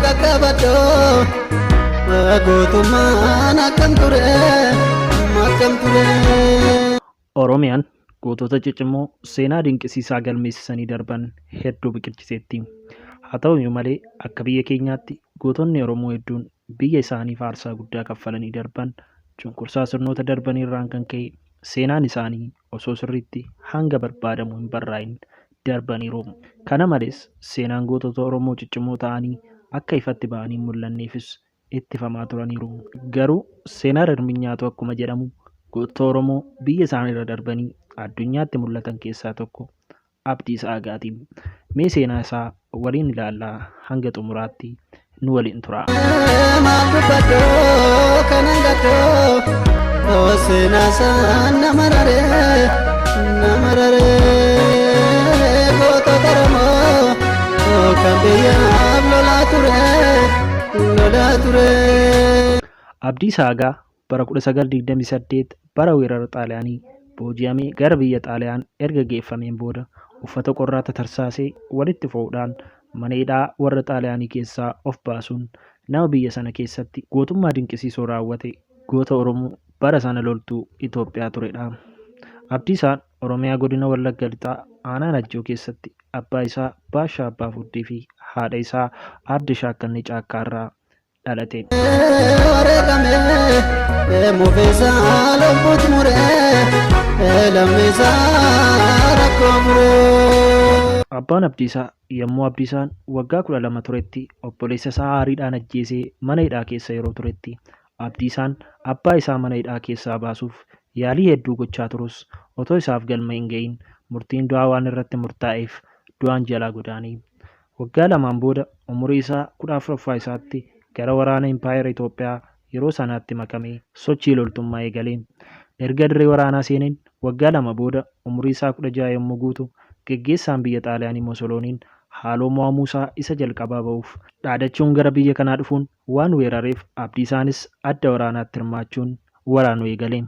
qaqqabadhoo gootummaan akkam ture akkam ture. Oromiyaan gootota ciccimoo seenaa dinqisiisaa galmeessisanii darban hedduu biqilchiseetti. Haa ta'u malee akka biyya keenyaatti gootonni Oromoo hedduun biyya isaaniif aarsaa guddaa kaffalanii darban cunqursaa sirnoota darbanii irraan kan ka'e seenaan isaanii osoo sirriitti hanga barbaadamu hin barraa'in darbaniiru. Kana malees seenaan gootota Oromoo ciccimoo ta'anii akka ifatti ba'anii hin mul'anneefis ittifamaa turaniiru. Garuu seenaa hirminyaatu akkuma jedhamu gootota Oromoo biyya isaaniirra darbanii addunyaatti mul'atan keessaa tokko Abdiisaa Aagaati. Mee seenaa isaa waliin ilaallaa hanga xumuraatti nu waliin tura. Maal dubbadhoo kanan gaddoo seenaa isaa nama raree gootota Oromoo kan biyyaaf lolaa ture. Abdiisaa Aagaa bara 1928 bara weerara Xaaliyaanii booji'amee gara biyya Xaaliyaan erga geeffameen booda uffata qorraa tatarsaasee walitti fo'uudhaan mana hidhaa warra Xaaliyaanii keessaa of baasuun nama biyya sana keessatti gootummaa dinqisiisoo raawwate goota Oromoo bara sana loltuu Itoophiyaa turedha. Abdiisaan Oromiyaa godina Wallagga Lixaa aanaa Najjoo keessatti abbaa isaa Baashaa Abbaa Fuddee fi haadha isaa Aadde Shaakkannee Caakkaarraa dhalate. Mufeessaa lubbuutti muree lammiisaa rakkoo muree. Abbaan Abdiisaa yommuu Abdiisaan waggaa 12 turetti obboleessa isaa aariidhaan ajjeesee mana hidhaa keessa yeroo turetti Abdiisaan abbaa isaa mana hidhaa keessaa baasuuf yaalii hedduu gochaa turus otoo isaaf galma hin ga'iin murtiin du'aa waan irratti murtaa'eef du'aan jalaa godaane. Waggaa lamaan booda umurii isaa 14ffaa isaatti gara waraana Impaayera Itoophiyaa yeroo sanaatti makamee sochii loltummaa eegale. Erga dirree waraanaa seeneen waggaa 2 booda umurii isaa 16 yommuu guutu geggeessaan biyya Xaaliyaanii Musolooniin haaloo mo'amuusaa isa jalqabaa ba'uuf dhaadachuun gara biyya kanaa dhufuun waan weerareef Abdiisaanis adda waraanaatti hirmaachuun waraanuu eegale.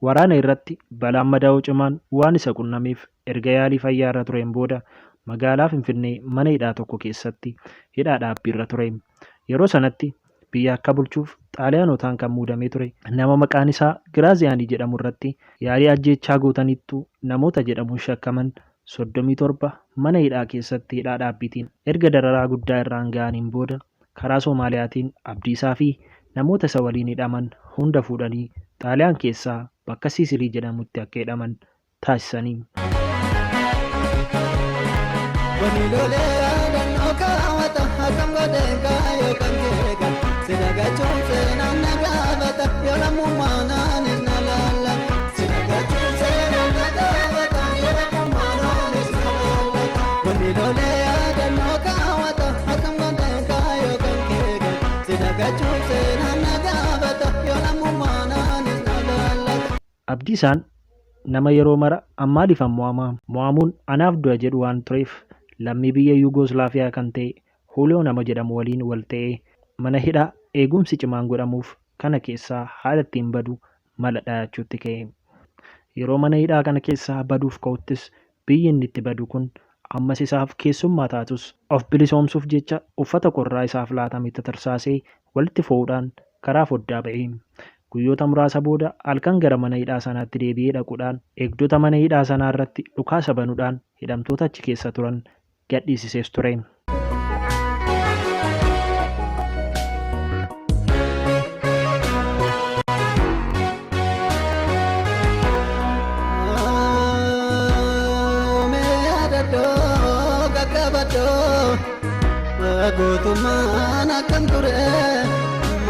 Waraana irratti balaan madaa'uu cimaan waan isa qunnameef erga yaalii fayyaa irra tureen booda magaalaa Finfinnee mana hidhaa tokko keessatti hidhaa dhaabbiirra ture. Yeroo sanatti biyya akka bulchuuf Xaaliyaanotaan kan muudamee ture nama maqaan isaa Giraaziyaanii jedhamu irratti yaalii ajjeechaa gootaniittu namoota jedhamuun shakkaman 37 mana hidhaa keessatti hidhaa dhaabbiitiin erga dararaa guddaa irraan ga'aniin booda karaa Soomaaliyaatiin Abdiisaa fi namoota isa waliin hidhaman hunda fuudhanii Xaaliyaan keessaa bakka Siisilii jedhamutti akka hidhaman taasisanii. Abdiisaan nama yeroo mara maaliif mo'amuun anaaf du'a jedhu waan tureef lammii biyya Yuugooslaafiyaa kan ta'e Huuliyoo nama jedhamu waliin wal ta'ee mana hidhaa eegumsi cimaan godhamuuf kana keessaa haala ittiin badu mala dhaachuutti ka'e. Yeroo mana hidhaa kana keessaa baduuf ka'uttis biyyi inni itti badu kun ammas isaaf keessummaa taatus of bilisoomsuuf jecha uffata qorraa isaaf laatame tatarsaasee walitti fo'uudhaan karaa foddaa ba'e. Guyyoota muraasa booda halkan gara mana hidhaa sanaatti deebi'ee dhaquudhaan eegdota mana hidhaa sanaa irratti dhukaasa banuudhaan hidhamtoota achi keessa turan gadhiisisees ture. Gootummaan akkam ture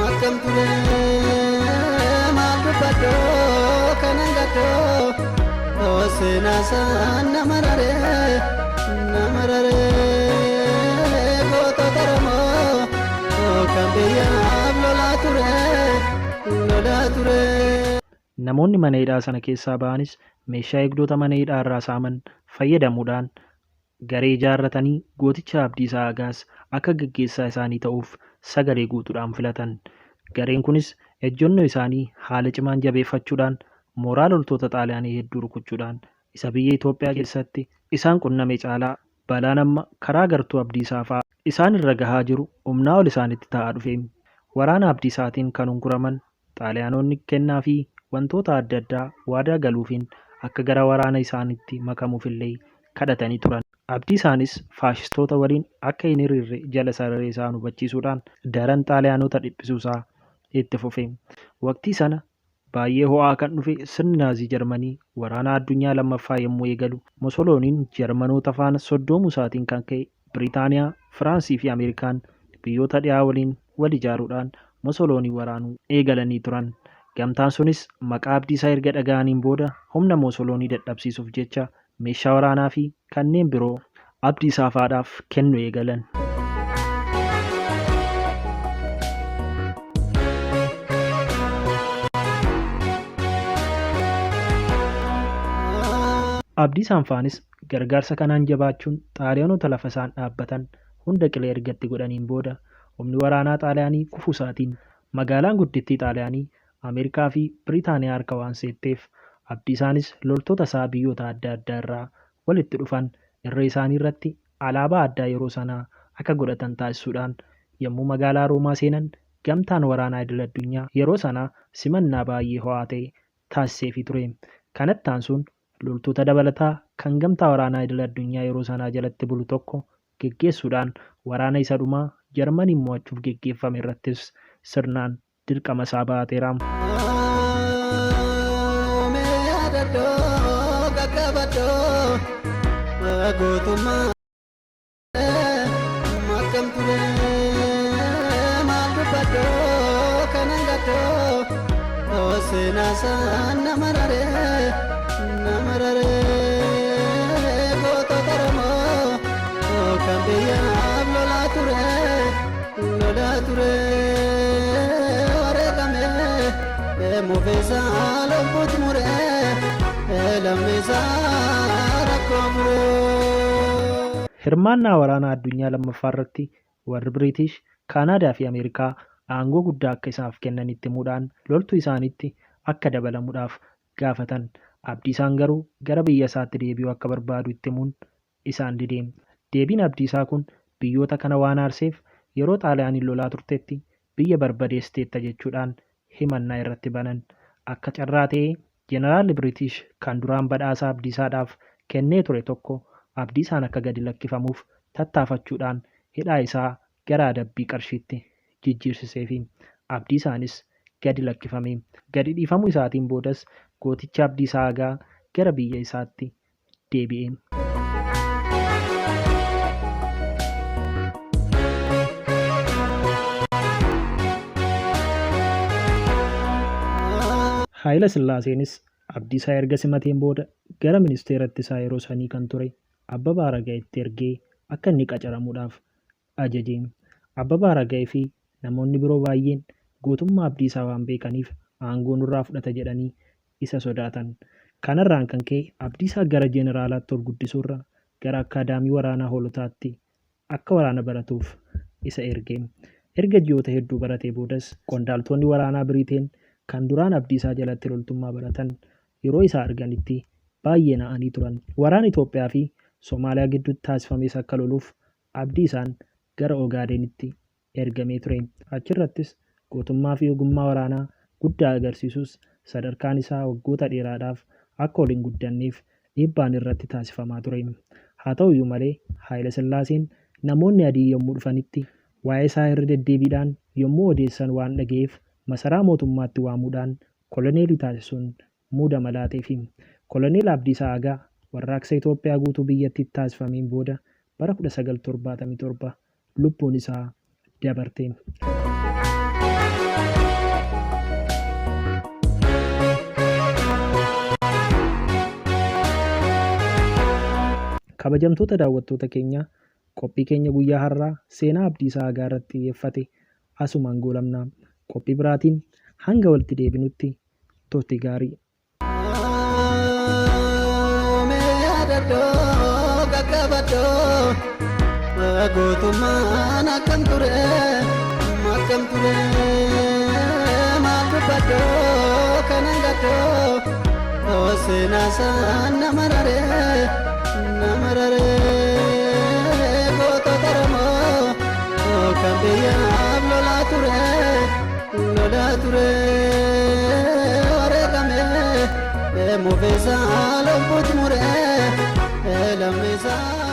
akkam ture. Maal dubbadhoo kanan gaddoo seenaa isaa nama raree gootota Oromoo kan biyyaaf lolaa ture. Namoonni mana hidhaa sana keessaa ba'anis meeshaa eegdota mana hidhaa irraa saaman fayyadamuudhaan garee ijaarratanii gooticha Abdiisaa Agaas akka gaggeessaa isaanii ta'uuf sagalee guutuudhaan filatan. Gareen kunis ejjennoo isaanii haala cimaan jabeeffachuudhaan mooraa loltoota Xaaliyaanii hedduu rukuchuudhaan isa biyya Itoophiyaa keessatti isaan qunname caalaa balaan amma karaa gartuu Abdiisaa fa'aa isaan irra gahaa jiru humnaa ol isaanitti ta'aa dhufe. Waraana Abdiisaatiin kan hunguraman Xaaliyaanonni kennaa fi wantoota adda addaa waadaa galuufiin akka gara waraana isaaniitti makamuufillee kadhatanii turan. Abdiisaanis faashistoota waliin akka hin hiriirre jala sararee isaan hubachiisuudhaan daran Xaaliyaanota dhiphisuusaa itti fufe. Waqtii sana baay'ee ho'aa kan dhufe sirni naazii Jarmanii waraana addunyaa lammaffaa yommuu eegalu Musolooniin Jarmanoota faana soddoomuu isaatiin kan ka'e Biriitaaniyaa, Firaansii fi Ameerikaan biyyoota dhiyaa waliin wal ijaaruudhaan Musoloonii waraanuu eegalanii turan. Gamtaan sunis maqaa Abdiisaa erga dhaga'aniin booda humna Musoloonii dadhabsiisuuf jecha meeshaa waraanaa fi kanneen biroo Abdiisaa fa'aadhaaf kennu eegalan. Abdiisaan faanis gargaarsa kanaan jabaachuun Xaaliyaanota lafa isaan dhaabbatan hunda qilee ergatti godhaniin booda humni waraanaa Xaaliyaanii kufuu isaatiin magaalaan guddittii Xaaliyaanii Ameerikaa fi Biriitaaniyaa harka waan seetteef Abdiisaanis loltoota isaa biyyoota adda addaa irraa walitti dhufan irree isaanii irratti alaabaa addaa yeroo sanaa akka godhatan taasisuudhaan yommuu magaalaa Roomaa seenan gamtaan waraanaa idil addunyaa yeroo sanaa simannaa baay'ee ho'aa ta'e taasiseefii ture. Kanatti aansuun loltoota dabalataa kan gamtaa waraanaa idil addunyaa yeroo sanaa jalatti bulu tokko geggeessuudhaan waraana isa dhumaa Jarmaniin mo'achuuf geggeeffame irrattis sirnaan dirqama isaa baateera. Hirmaannaa waraanaa addunyaa lammaffaa irratti warri Biriitish, Kaanaadaa fi Ameerikaa aangoo guddaa akka isaaf kennanitti himuudhaan loltuu isaaniitti akka dabalamuudhaaf gaafatan. Abdiisaan garuu gara biyya isaatti deebi'uu akka barbaadu itti himuun isaan dide. Deebiin Abdiisaa kun biyyoota kana waan aarseef yeroo Xaaliyaaniin lolaa turtetti biyya barbadeessiteetta jechuudhaan himannaa irratti banan. Akka carraa ta'ee Jeneraalli Biriitish kan duraan badhaasa Abdiisaadhaaf kennee ture tokko Abdiisaan akka gadi lakkifamuuf tattaafachuudhaan hidhaa isaa gara adabbii qarshiitti jijjiirsiseefi. Abdiisaanis gadi lakkifame. Gadi dhiifamuu isaatiin boodas gooticha Abdiisaa Agaa gara biyya isaatti deebi'e. Haayila Sillaaseenis Abdiisaa erga simateen booda gara ministeeratti isaa yeroo sanii kan ture Abbabaa Aragaa'etti ergee akka inni qacaramuudhaaf ajaje. Abbabaa Aragaa'ee fi namoonni biroo baay'een gootummaa Abdiisaa waan beekaniif aangoo nurraa fudhata jedhanii isa sodaatan. Kanarraan kan ka'e Abdiisaa gara Jeneraalaatti ol guddisuurra gara Akaadaamii Waraanaa Hoolotaatti akka waraana baratuuf isa erge. Erga ji'oota hedduu baratee boodas qondaaltonni waraanaa Biriiteen kan duraan Abdiisaa jalatti loltummaa baratan yeroo isaa arganitti baay'ee na'anii turan. Waraana Itoophiyaa fi Somaaliyaa gidduutti taasifames akka loluuf Abdiisaan gara Ogaadenitti ergamee ture. Achirrattis gootummaa fi ogummaa waraanaa guddaa agarsiisus sadarkaan isaa waggoota dheeraadhaaf akka ol hin guddanneef dhiibbaan irratti taasifamaa ture. Haa ta'u iyyuu malee Haayila Sillaaseen namoonni adii yommuu dhufanitti waa'ee isaa irra deddeebiidhaan yommuu odeessan waan dhaga'eef masaraa mootummaatti waamuudhaan koloneelii taasisuun muudama laateefi. Koloneel Abdiisaa Agaa warraaqsa Itoophiyaa guutuu biyyattiitti taasifameen booda bara 1977 lubbuun isaa dabarte. Kabajamtoota daawwattoota keenyaa qophii keenya guyyaa har'aa seenaa Abdiisaa Agaa irratti xiyyeeffate asumaan goolabna. Qophii biraatiin hanga walitti deebinutti turtii gaarii. Gaggabadoo gootummaan akkam ture maal dubbadhoo kanan gaddoo seenaasaan nama raree gootota Oromoo kan biyyaaf lolaa ture wareegame mufeessaa lubbuutti muree lammiisaa